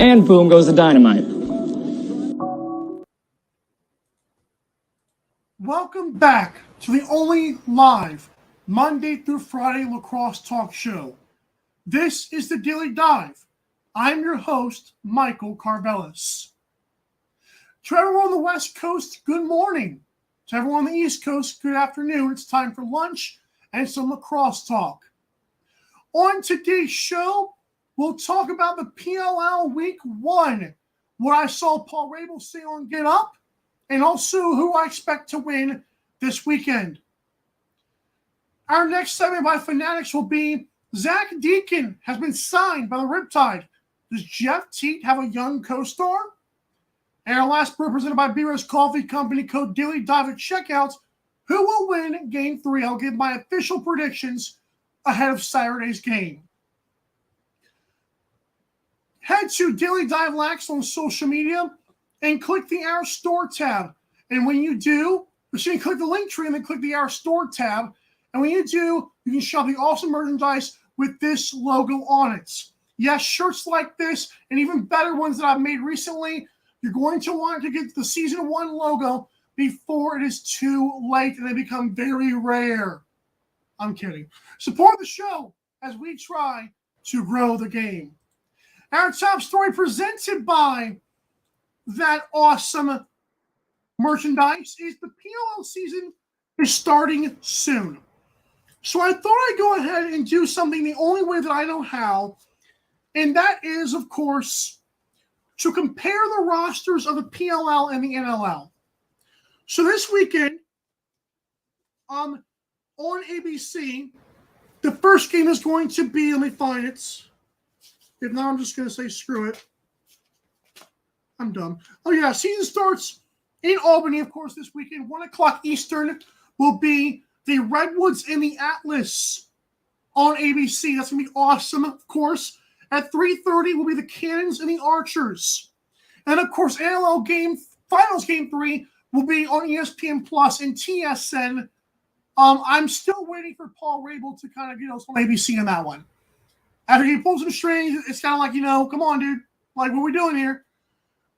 and boom goes the dynamite. Welcome back to the only live Monday through Friday lacrosse talk show. This is the Daily Dive. I'm your host, Michael Carvelis. To everyone on the West Coast, good morning. To everyone on the East Coast, good afternoon. It's time for lunch and some lacrosse talk. On today's show, we'll talk about the PLL Week 1, what I saw Paul Rabel say on Get Up, and also who I expect to win this weekend. Our next segment by Fanatics will be Zack Deaken has been signed by the Riptide. Does Jeff Teat have a young co-star? And our last brew presented by B-Rose Coffee Company, code Daily Dive at checkout. Who will win Game 3? I'll give my official predictions ahead of Saturday's game. Head to Daily Dive Lax on social media and click the Our Store tab. And when you do, you click the link tree and then click the Our Store tab. And when you do, you can shop the awesome merchandise with this logo on it. Yes, shirts like this and even better ones that I've made recently. You're going to want to get the Season 1 logo before it is too late and they become very rare. I'm kidding. Support the show as we try to grow the game. Our top story presented by that awesome merchandise is the PLL season is starting soon. So I thought I'd go ahead and do something the only way that I know how, and that is, of course, to compare the rosters of the PLL and the NLL. So this weekend, on ABC, the first game is going to be, let me find it. If not, I'm just going to say screw it. I'm dumb. Oh, yeah, season starts in Albany, of course, this weekend. 1 o'clock Eastern will be the Redwoods and the Atlas on ABC. That's going to be awesome, of course. At 3:30 will be the Cannons and the Archers. And, of course, NLL Finals Game 3 will be on ESPN Plus and TSN. I'm still waiting for Paul Rabel to kind of get us on ABC on that one. After he pulls some strings, it's kind of like, come on, dude. Like, what are we doing here?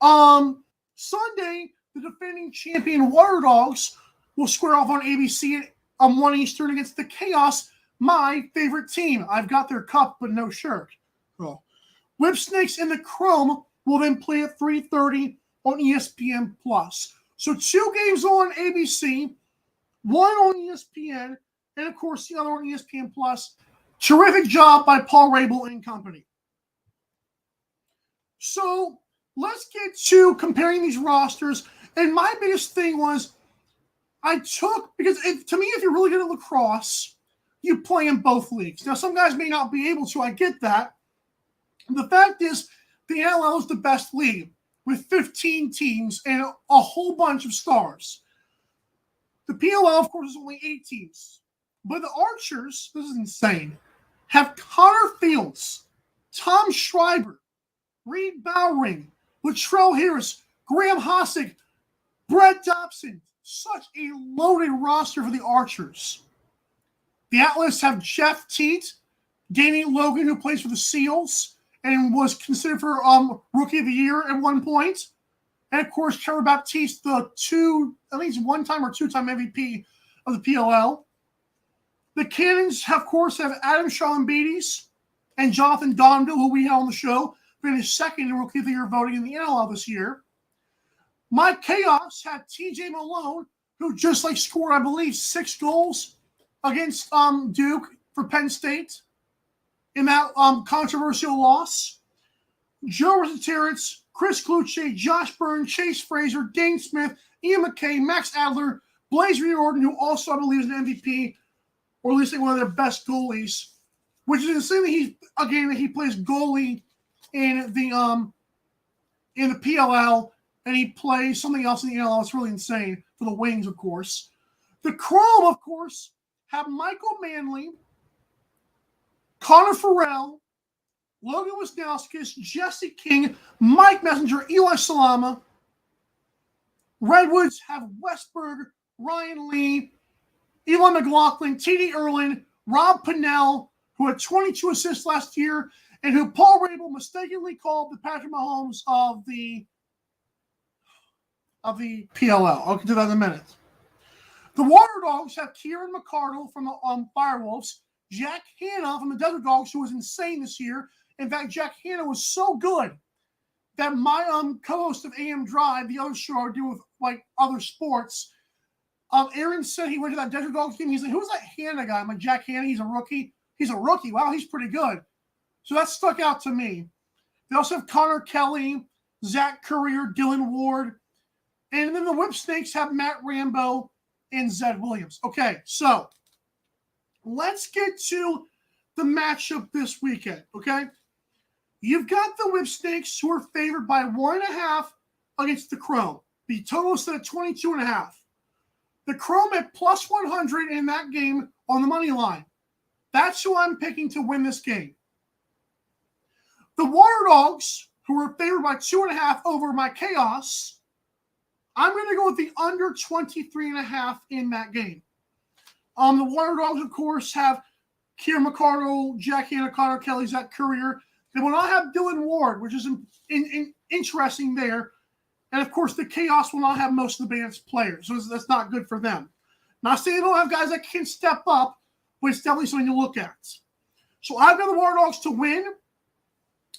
Sunday, the defending champion Water Dogs will square off on ABC at 1 Eastern against the Chaos, my favorite team. I've got their cup, but no shirt. Oh. Whip Snakes and the Chrome will then play at 3:30 on ESPN Plus. So 2 games on ABC, 1 on ESPN, and of course the other on ESPN Plus. Terrific job by Paul Rabel and company. So let's get to comparing these rosters. And my biggest thing was because to me, if you're really good at lacrosse, you play in both leagues. Now, some guys may not be able to. I get that. The fact is, the NLL is the best league with 15 teams and a whole bunch of stars. The PLL, of course, is only 8 teams. But the Archers, this is insane, have Connor Fields, Tom Schreiber, Reed Bowring, Latrell Harris, Graham Hossick, Brett Dobson. Such a loaded roster for the Archers. The Atlas have Jeff Teat, Danny Logan, who plays for the Seals and was considered for Rookie of the Year at one point. And, of course, Trevor Baptiste, the at least 1-time or 2-time MVP of the PLL. The Cannons, of course, have Adam Shalambedes and Jonathan Donville, who we had on the show, finished second in Rookie of the Year voting in the NLL this year. My Chaos had TJ Malone, who just scored, I believe, 6 goals against Duke for Penn State in that controversial loss. Joe Rosaterritz, Chris Kluche, Josh Byrne, Chase Fraser, Dane Smith, Ian McKay, Max Adler, Blaze Riordan, who also, I believe, is an MVP, or at least one of their best goalies, which is insane that he plays goalie in the PLL, and he plays something else in the NLL. It's really insane for the Wings, of course. The Chrome, of course, have Michael Manley, Connor Farrell, Logan Wisnauskas, Jesse King, Mike Messenger, Eli Salama. Redwoods have Westberg, Ryan Lee, Eli McLaughlin, T.D. Erlin, Rob Pinnell, who had 22 assists last year, and who Paul Rabel mistakenly called the Patrick Mahomes of the PLL. I'll get to that in a minute. The Water Dogs have Kieran McCardle from the Firewolves, Jack Hanna from the Desert Dogs, who was insane this year. In fact, Jack Hanna was so good that my co-host of AM Drive, the other show I do with like other sports, Aaron said he went to that Desert Dogs game. He's like, who's that Hanna guy? I'm like, Jack Hanna, he's a rookie. He's a rookie. Wow, he's pretty good. So that stuck out to me. They also have Connor Kelly, Zach Currier, Dylan Ward. And then the Whip Snakes have Matt Rambo and Zed Williams. Okay, so let's get to the matchup this weekend, okay? You've got the Whip Snakes who are favored by 1.5 against the Chrome. The total is set at 22.5. The Chrome at plus 100 in that game on the money line. That's who I'm picking to win this game. The Water Dogs, who are favored by 2.5 over my Chaos, I'm going to go with the under 23.5 in that game. The Water Dogs, of course, have Kieran McCardle, Jack Hanna, Connor Kelly, Zach Currier. They will not have Dylan Ward, which is interesting there. And, of course, the Chaos will not have most of the band's players, so that's not good for them. Not saying they don't have guys that can step up, but it's definitely something to look at. So I've got the Water Dogs to win.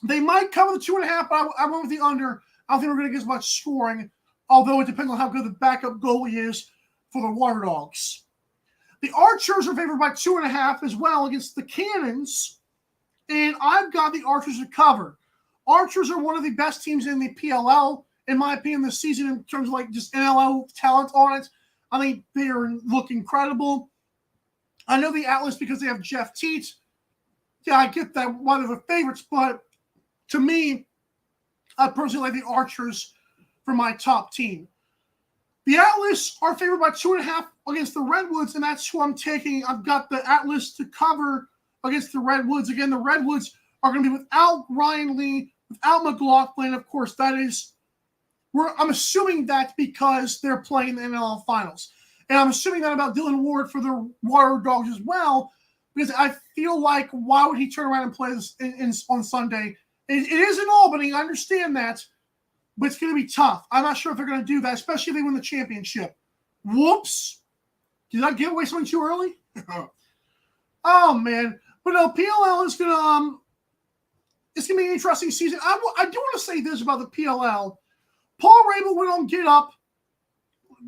They might cover the 2.5, but I went with the under. I don't think we're going to get as much scoring, although it depends on how good the backup goalie is for the Water Dogs. The Archers are favored by 2.5 as well against the Cannons, and I've got the Archers to cover. Archers are one of the best teams in the PLL, in my opinion, this season in terms of like just NLL talent on it. I think they look incredible. I know the Atlas because they have Jeff Teat. Yeah, I get that one of the favorites, but to me, I personally like the Archers for my top team. The Atlas are favored by 2.5 against the Redwoods, and that's who I'm taking. I've got the Atlas to cover against the Redwoods. Again, the Redwoods are going to be without Ryan Lee, without McLaughlin. Of course, that is I'm assuming that's because they're playing the NLL Finals. And I'm assuming that about Dylan Ward for the Water Dogs as well, because I feel like why would he turn around and play this on Sunday? It is in Albany, I understand that, but it's going to be tough. I'm not sure if they're going to do that, especially if they win the championship. Whoops. Did I give away something too early? Oh, man. But no, PLL is going to it's going to be an interesting season. I do want to say this about the PLL. Paul Rabel went on Get Up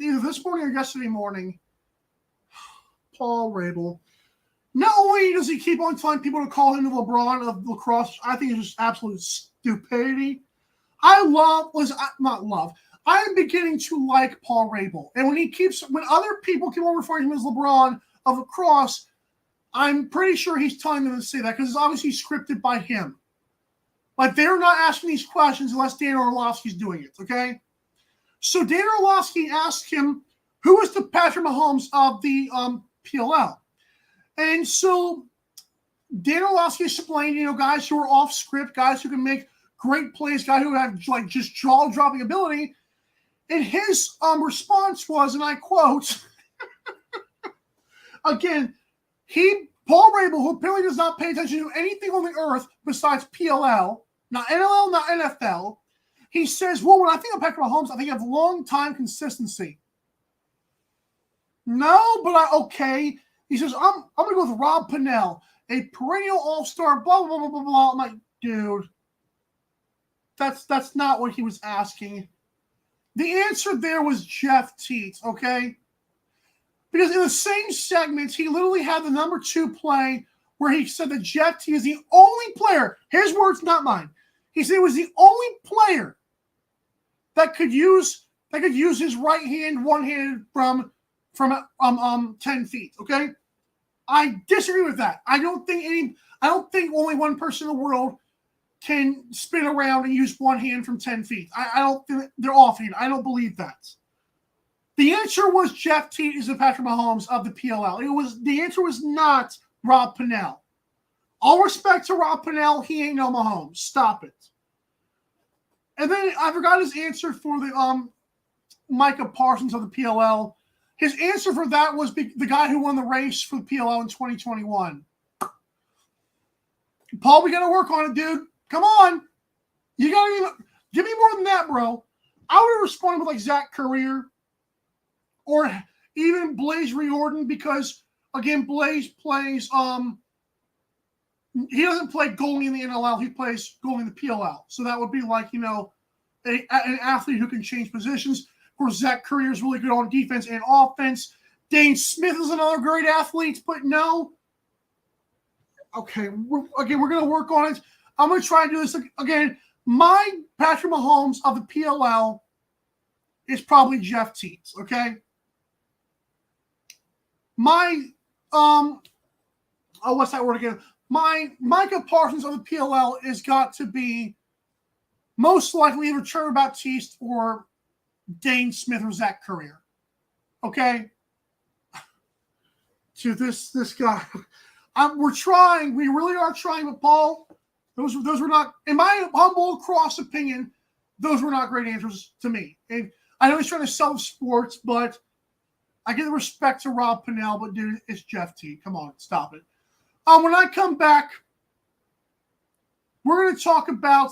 either this morning or yesterday morning. Paul Rabel. Not only does he keep on telling people to call him the LeBron of lacrosse, I think it's just absolute stupidity. I am beginning to like Paul Rabel. And when other people keep on referring to him as LeBron of lacrosse, I'm pretty sure he's telling them to say that because it's obviously scripted by him. Like, they're not asking these questions unless Dan Orlovsky's doing it, okay? So Dan Orlovsky asked him, who is the Patrick Mahomes of the PLL? And so Dan Orlovsky explained, guys who are off script, guys who can make great plays, guys who have like just jaw-dropping ability. And his response was, and I quote, again, Paul Rabel, who apparently does not pay attention to anything on the earth besides PLL, not NLL, not NFL, he says, well, when I think of Patrick Mahomes, I think of long-time consistency. No, but okay. He says, I'm going to go with Rob Pennell, a perennial all-star, blah, blah, blah, blah, blah. I'm like, dude, that's not what he was asking. The answer there was Jeff Teat, okay? Because in the same segment, he literally had the number 2 play where he said that Jeff Teat is the only player, his words, not mine. He said it was the only player that could use his right hand one-handed from 10 feet, okay? I disagree with that. I don't think only one person in the world can spin around and use one hand from 10 feet. I don't think they're offhand. I don't believe that. The answer was Jeff Teat is the Patrick Mahomes of the PLL. The answer was not Rob Pennell. All respect to Rob Pennell, he ain't no Mahomes. Stop it. And then I forgot his answer for the Micah Parsons of the PLL. His answer for that was the guy who won the race for the PLL in 2021. Paul, we got to work on it, dude. Come on. You got to give me more than that, bro. I would have responded with like Zach Courier or even Blaze Riordan because, again, Blaze plays he doesn't play goalie in the NLL. He plays goalie in the PLL. So that would be like, you know, an athlete who can change positions. Of course, Zach Courier is really good on defense and offense. Dane Smith is another great athlete, but no. Okay, we're going to work on it. I'm going to try and do this again. My Patrick Mahomes of the PLL is probably Jeff Teets, okay? My, what's that word again? My Micah Parsons of the PLL has got to be most likely either Trevor Baptiste or Dane Smith or Zach Courier, okay? To this guy. We're trying. We really are trying, but Paul, those were not, in my humble cross opinion, those were not great answers to me. And I know he's trying to sell sports, but I give the respect to Rob Pennell, but dude, it's Jeff T. Come on, stop it. When I come back, we're going to talk about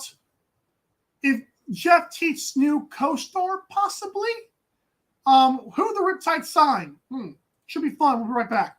if Jeff Teet's new co-star, possibly. Who the Riptide signed. Should be fun. We'll be right back.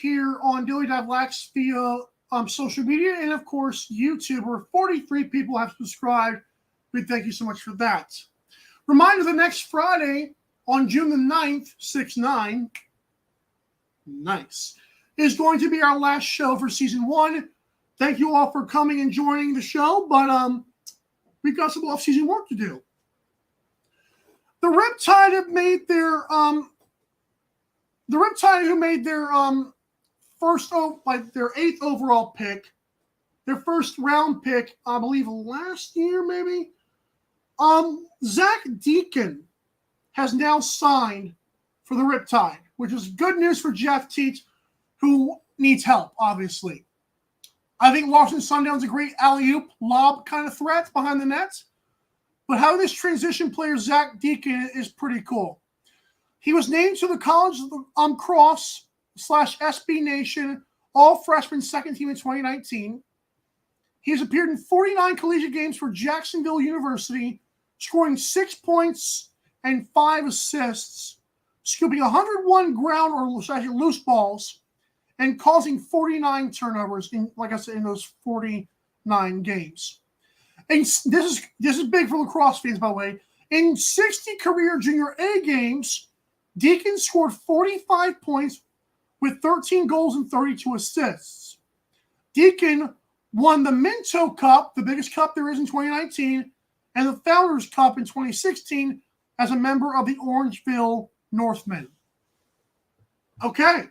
Here on Daily Dive Lax via social media and, of course, YouTube, where 43 people have subscribed. We thank you so much for that. Reminder, the next Friday on June the 9th, 6/9, nice, is going to be our last show for Season 1. Thank you all for coming and joining the show, but we've got some off-season work to do. The Riptide have made their their 8th overall pick, their first round pick, I believe last year maybe. Zack Deaken has now signed for the Riptide, which is good news for Jeff Teets, who needs help, obviously. I think Washington Sundown's a great alley-oop lob kind of threat behind the net. But how this transition player, Zack Deaken, is pretty cool. He was named to the College Cross / SB Nation All-Freshman Second Team in 2019. He has appeared in 49 collegiate games for Jacksonville University, scoring 6 points and 5 assists, scooping 101 ground or actually loose balls, and causing 49 turnovers in, like I said, in those 49 games. And this is big for lacrosse fans, by the way. In 60 career Junior A games, Deaken scored 45 points with 13 goals and 32 assists. Deaken won the Minto Cup, the biggest cup there is in 2019, and the Founders Cup in 2016 as a member of the Orangeville Northmen. Okay.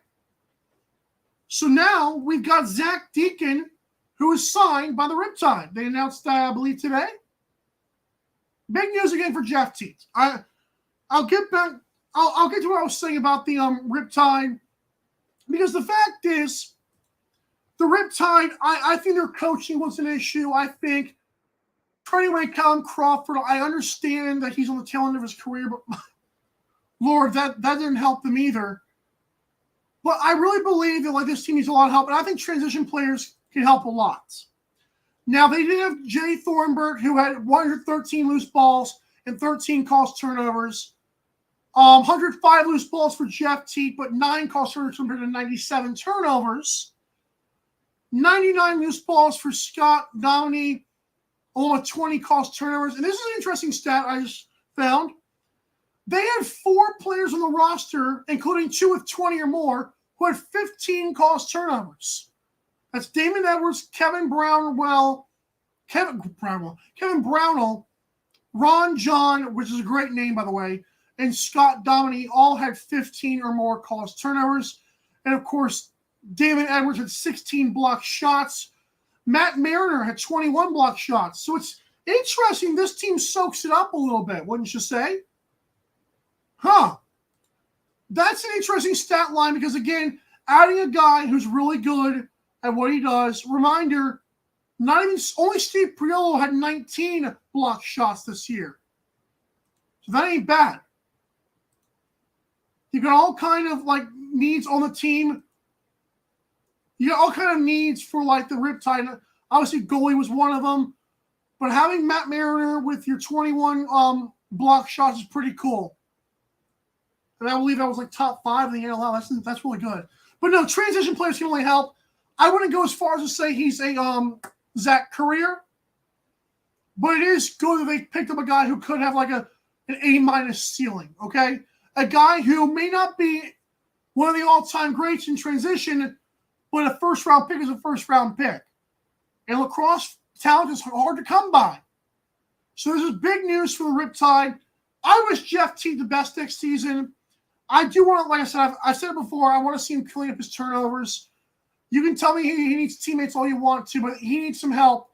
So now we've got Zack Deaken, who is signed by the Riptide. They announced that, I believe, today. Big news again for Jeff Teets. I'll get back. I'll get to what I was saying about the Riptide, because the fact is, the Riptide, I think their coaching was an issue. I think trading away Callum Crawford, I understand that he's on the tail end of his career, but Lord, that didn't help them either. But I really believe that this team needs a lot of help, and I think transition players can help a lot. Now, they did have Jay Thornburg, who had 113 loose balls and 13 caused turnovers. 105 loose balls for Jeff Teet, but 9 caused turnovers compared to 97 turnovers. 99 loose balls for Scott Downey, along with 20 caused turnovers. And this is an interesting stat I just found. They had 4 players on the roster, including 2 with 20 or more, who had 15 caused turnovers. That's Damon Edwards, Kevin Brownell, Ron John, which is a great name, by the way, and Scott Dominy all had 15 or more caused turnovers. And, of course, Damon Edwards had 16 blocked shots. Matt Mariner had 21 blocked shots. So it's interesting. This team soaks it up a little bit, wouldn't you say? Huh. That's an interesting stat line because, again, adding a guy who's really good at what he does. Reminder, only Steve Priolo had 19 blocked shots this year. So that ain't bad. You got all kind of like needs on the team. You got all kind of needs for like the Riptide. Obviously, goalie was one of them. But having Matt Mariner with your 21 block shots is pretty cool. And I believe that was like top 5 in the NLL. That's really good. But no, transition players can only help. I wouldn't go as far as to say he's a Zach Currier. But it is good that they picked up a guy who could have like an A- ceiling, okay? A guy who may not be one of the all-time greats in transition, but a first-round pick is a first-round pick. And lacrosse talent is hard to come by. So this is big news for the Riptide. I wish Jeff Teague the best next season. I do want to, like I said, I've said it before, I want to see him clean up his turnovers. You can tell me he needs teammates all you want to, but he needs some help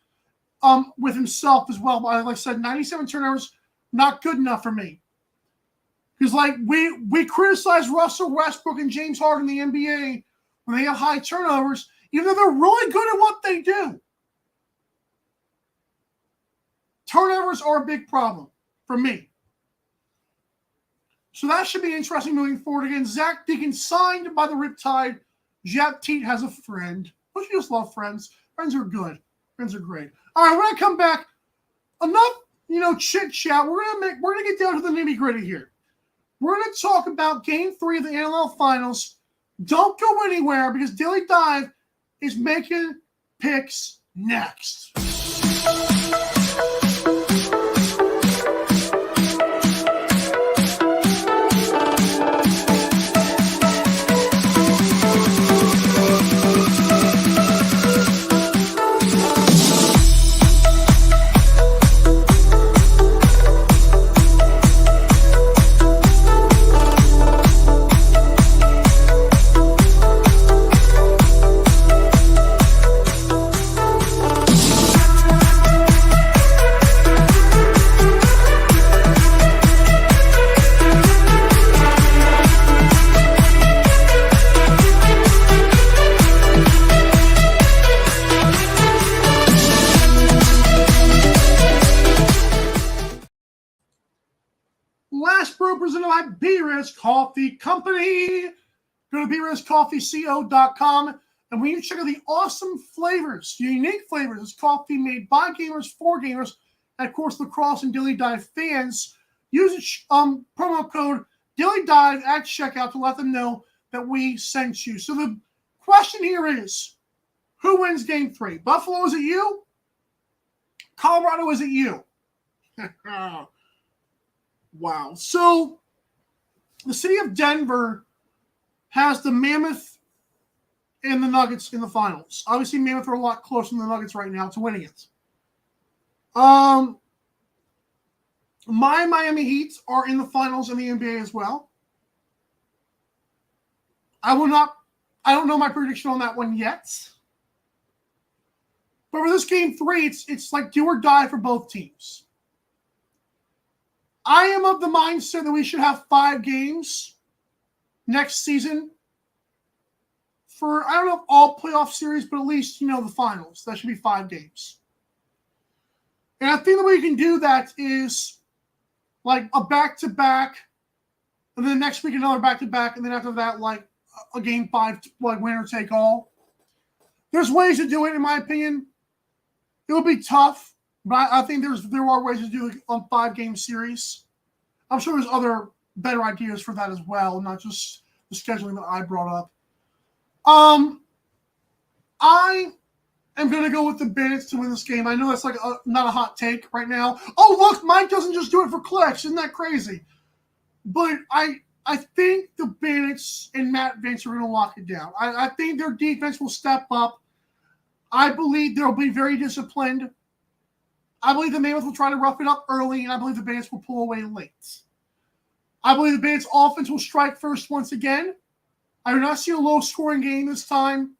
with himself as well. But like I said, 97 turnovers, not good enough for me. Because like we criticize Russell Westbrook and James Harden in the NBA when they have high turnovers, even though they're really good at what they do. Turnovers are a big problem for me. So that should be interesting moving forward. Again, Zack Deaken signed by the Riptide. Jeff Teague has a friend. Don't you just love friends? Friends are good. Friends are great. All right, when I come back, enough, chit chat. We're gonna get down to the nitty gritty here. We're gonna talk about Game 3 of the NLL Finals. Don't go anywhere because Daily Dive is making picks next. Last Brew presented by B-Riz Coffee Company. Go to brizcoffeeco.com, and when you check out the awesome flavors, unique flavors, it's coffee made by gamers for gamers, and of course lacrosse and Daily Dive fans, use promo code Daily Dive at checkout to let them know that we sent you. So the question here is, who wins Game 3? Buffalo, is it you? Colorado, is it you? Wow. So the city of Denver has the Mammoth and the Nuggets in the finals. Obviously, Mammoth are a lot closer than the Nuggets right now to winning it. My Miami Heat are in the finals in the NBA as well. I don't know my prediction on that one yet. But for this Game 3, it's like do or die for both teams. I am of the mindset that we should have 5 games next season for, I don't know if all playoff series, but at least, the finals. That should be 5 games. And I think the way you can do that is like a back-to-back, and then next week another back-to-back, and then after that, like a Game 5, like winner take all. There's ways to do it, in my opinion. It will be tough. But I think there are ways to do it on 5-game series. I'm sure there's other better ideas for that as well, not just the scheduling that I brought up. I am going to go with the Bandits to win this game. I know that's not a hot take right now. Oh, look, Mike doesn't just do it for clicks. Isn't that crazy? But I think the Bandits and Matt Vince are going to lock it down. I think their defense will step up. I believe they'll be very disciplined. I believe the Mammoth will try to rough it up early, and I believe the Bandits will pull away late. I believe the Bandits' offense will strike first once again. I do not see a low-scoring game this time.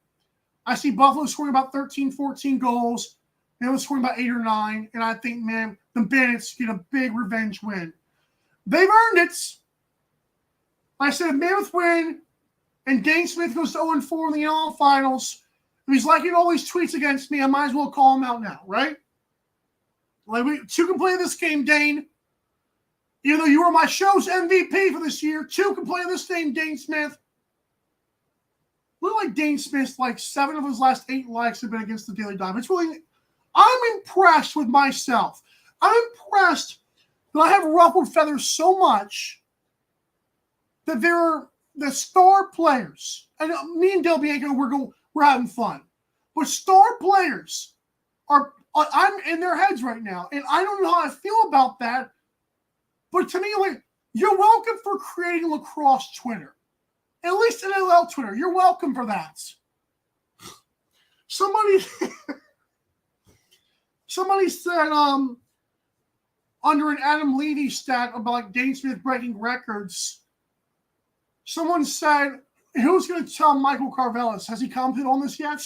I see Buffalo scoring about 13, 14 goals. Mammoth scoring about 8 or 9. And I think, man, the Bandits get a big revenge win. They've earned it. Like I said, if Mammoth win and Dane Smith goes to 0-4 in the NL Finals, if he's liking all these tweets against me, I might as well call him out now, right? Like, two can play this game, Dane. Even though you were my show's MVP for this year, two can play this game, Dane Smith. Look like Dane Smith, like 7 of his last 8 likes have been against the Daily Diamond. It's really, I'm impressed with myself. I'm impressed that I have ruffled feathers so much that there are the star players, and me and Del Bianco, we're having fun. But star players I'm in their heads right now, and I don't know how I feel about that. But to me, like, you're welcome for creating lacrosse Twitter, at least NLL Twitter. You're welcome for that. Somebody said under an Adam Levy stat about like Dane Smith breaking records. Someone said, who's going to tell Michael Carvelis? Has he commented on this yet?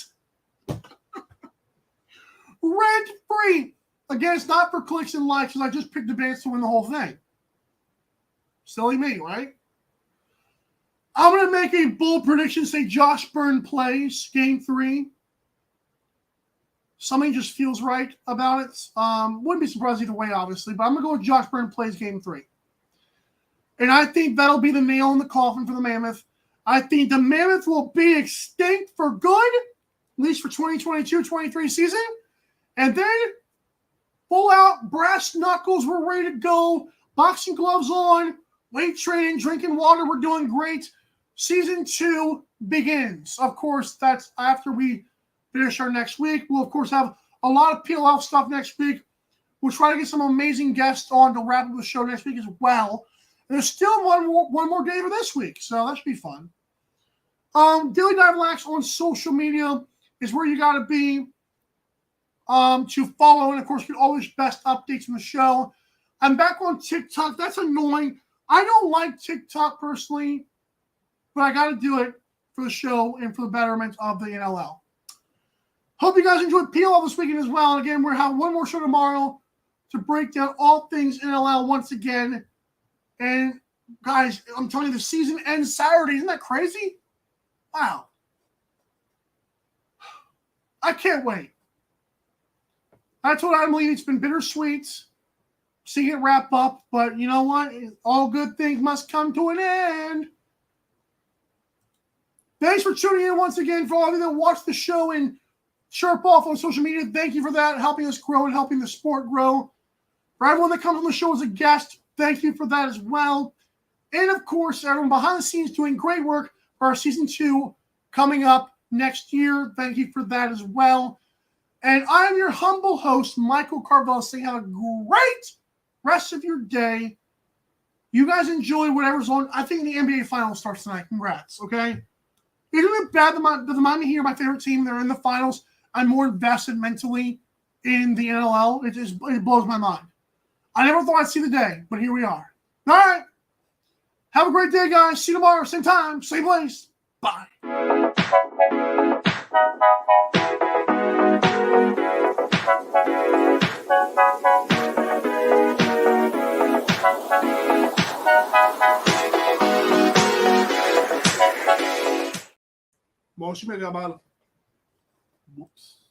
Rent free. Again, it's not for clicks and likes, because I just picked the Bandits to win the whole thing. Silly me, right? I'm going to make a bold prediction, say Josh Byrne plays Game 3. Something just feels right about it. Wouldn't be surprised either way, obviously, but I'm going to go with Josh Byrne plays Game 3. And I think that'll be the nail in the coffin for the Mammoth. I think the Mammoth will be extinct for good, at least for 2022-23 season. And then full out, brass knuckles, we're ready to go. Boxing gloves on, weight training, drinking water, we're doing great. Season 2 begins. Of course, that's after we finish our next week. We'll, of course, have a lot of PLL stuff next week. We'll try to get some amazing guests on to wrap up the show next week as well. And there's still one more day for this week, so that should be fun. Daily Dive Lax on social media is where you got to be to follow. And, of course, get all the best updates from the show. I'm back on TikTok. That's annoying. I don't like TikTok personally, but I got to do it for the show and for the betterment of the NLL. Hope you guys enjoyed PLL this weekend as well. And, again, we're having one more show tomorrow to break down all things NLL once again. And, guys, I'm telling you, the season ends Saturday. Isn't that crazy? Wow. I can't wait. I told Adam Levy it's been bittersweet seeing it wrap up, but you know what? All good things must come to an end. Thanks for tuning in once again. For all of you that watch the show and chirp off on social media, thank you for that, helping us grow and helping the sport grow. For everyone that comes on the show as a guest, thank you for that as well. And, of course, everyone behind the scenes doing great work for our Season 2 coming up next year. Thank you for that as well. And I'm your humble host, Michael Carvel, saying have a great rest of your day. You guys enjoy whatever's on. I think the NBA Finals starts tonight. Congrats, okay? Isn't it bad that the Miami Heat are my favorite team? They're in the finals. I'm more invested mentally in the NLL. It blows my mind. I never thought I'd see the day, but here we are. All right. Have a great day, guys. See you tomorrow, same time, same place. Bye. Bom, deixa eu pegar a bala. Ups.